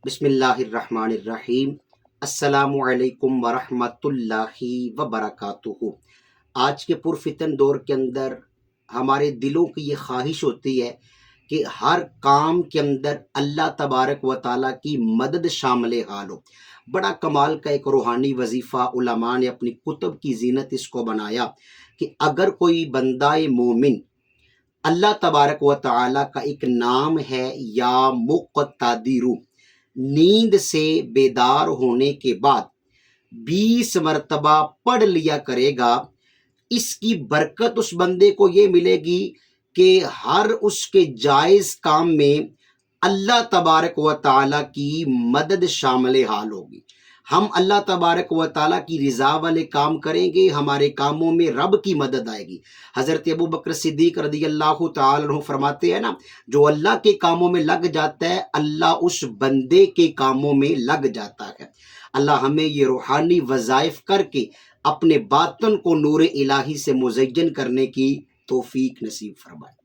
بسم اللہ الرحمن الرحیم۔ السلام علیکم ورحمۃ اللہ وبرکاتہ۔ آج کے پرفتن دور کے اندر ہمارے دلوں کی یہ خواہش ہوتی ہے کہ ہر کام کے اندر اللہ تبارک و تعالیٰ کی مدد شامل حال ہو۔ بڑا کمال کا ایک روحانی وظیفہ علماء نے اپنی کتب کی زینت اس کو بنایا کہ اگر کوئی بندہ مومن اللہ تبارک و تعالیٰ کا ایک نام ہے یا مقتدر، نیند سے بیدار ہونے کے بعد 20 مرتبہ پڑھ لیا کرے گا، اس کی برکت اس بندے کو یہ ملے گی کہ ہر اس کے جائز کام میں اللہ تبارک و تعالیٰ کی مدد شامل حال ہوگی۔ ہم اللہ تبارک و تعالیٰ کی رضا والے کام کریں گے، ہمارے کاموں میں رب کی مدد آئے گی۔ حضرت ابو بکر صدیق رضی اللہ تعالیٰ عنہ فرماتے ہیں نا، جو اللہ کے کاموں میں لگ جاتا ہے اللہ اس بندے کے کاموں میں لگ جاتا ہے۔ اللہ ہمیں یہ روحانی وظائف کر کے اپنے باطن کو نور الہی سے مزین کرنے کی توفیق نصیب فرمائے۔